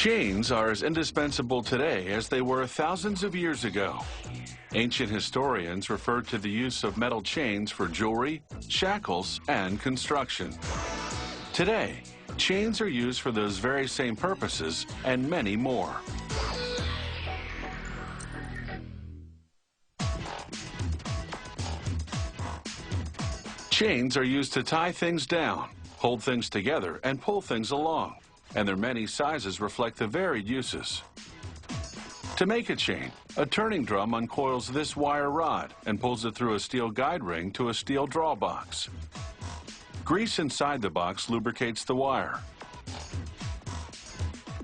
Chains are as indispensable today as they were thousands of years ago. Ancient historians referred to the use of metal chains for jewelry, shackles, and construction. Today, chains are used for those very same purposes and many more. Chains are used to tie things down, hold things together, and pull things along, and their many sizes reflect the varied uses. To make a chain, a turning drum uncoils this wire rod and pulls it through a steel guide ring to a steel draw box. Grease inside the box lubricates the wire.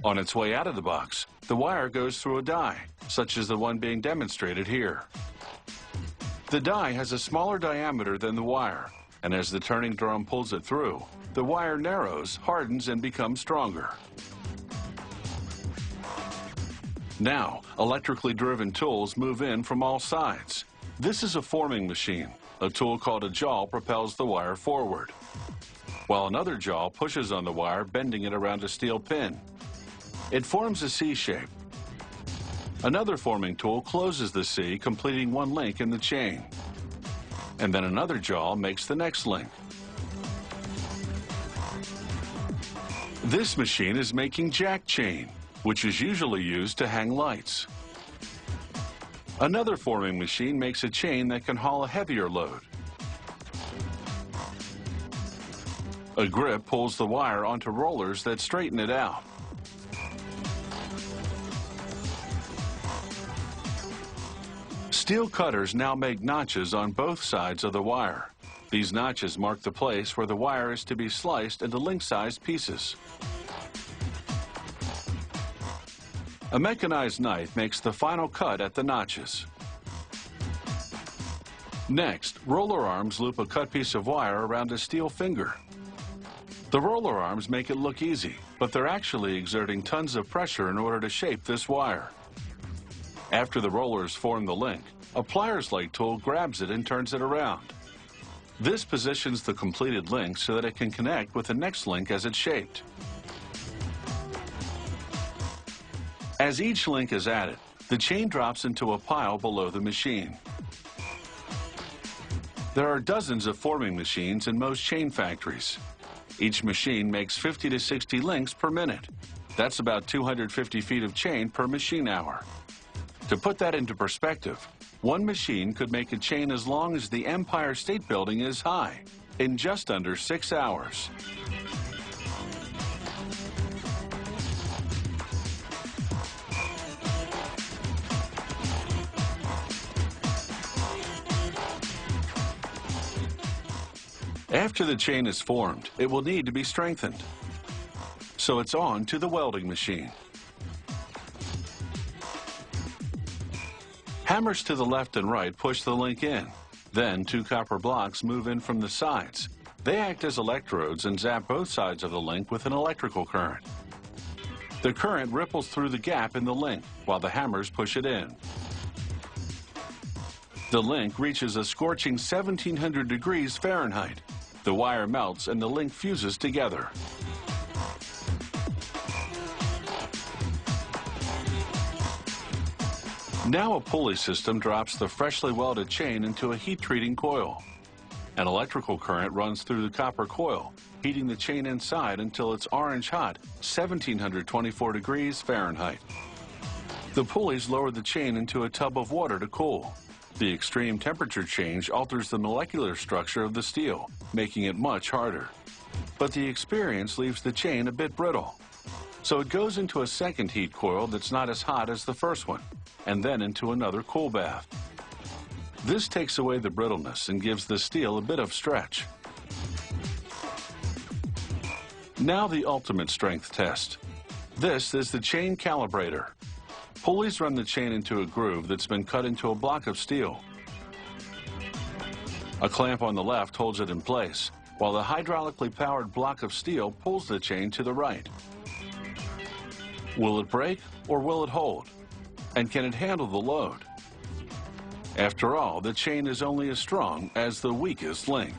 On its way out of the box, the wire goes through a die, such as the one being demonstrated here. The die has a smaller diameter than the wire, and as the turning drum pulls it through, the wire narrows, hardens, and becomes stronger. Now, electrically driven tools move in from all sides. This is a forming machine. A tool called a jaw propels the wire forward, while another jaw pushes on the wire, bending it around a steel pin. It forms a C shape. Another forming tool closes the C, completing one link in the chain. And then another jaw makes the next link. This machine is making jack chain, which is usually used to hang lights. Another forming machine makes a chain that can haul a heavier load. A grip pulls the wire onto rollers that straighten it out. Steel cutters now make notches on both sides of the wire. These notches mark the place where the wire is to be sliced into link-sized pieces. A mechanized knife makes the final cut at the notches. Next, roller arms loop a cut piece of wire around a steel finger. The roller arms make it look easy, but they're actually exerting tons of pressure in order to shape this wire. After the rollers form the link, a pliers-like tool grabs it and turns it around. This positions the completed link so that it can connect with the next link as it's shaped. As each link is added, the chain drops into a pile below the machine. There are dozens of forming machines in most chain factories. Each machine makes 50 to 60 links per minute. That's about 250 feet of chain per machine hour. To put that into perspective, one machine could make a chain as long as the Empire State Building is high in just under 6 hours. After the chain is formed, it will need to be strengthened. So it's on to the welding machine. Hammers to the left and right push the link in. Then 2 copper blocks move in from the sides. They act as electrodes and zap both sides of the link with an electrical current. The current ripples through the gap in the link while the hammers push it in. The link reaches a scorching 1700 degrees Fahrenheit. The wire melts and the link fuses together. Now a pulley system drops the freshly welded chain into a heat-treating coil. An electrical current runs through the copper coil, heating the chain inside until it's orange-hot, 1724 degrees Fahrenheit. The pulleys lower the chain into a tub of water to cool. The extreme temperature change alters the molecular structure of the steel, making it much harder. But the experience leaves the chain a bit brittle. So it goes into a second heat coil that's not as hot as the first one, and then into another cool bath. This takes away the brittleness and gives the steel a bit of stretch. Now the ultimate strength test. This is the chain calibrator. Pulleys run the chain into a groove that's been cut into a block of steel. A clamp on the left holds it in place, while the hydraulically powered block of steel pulls the chain to the right. Will it break or will it hold? And can it handle the load? After all, the chain is only as strong as the weakest link.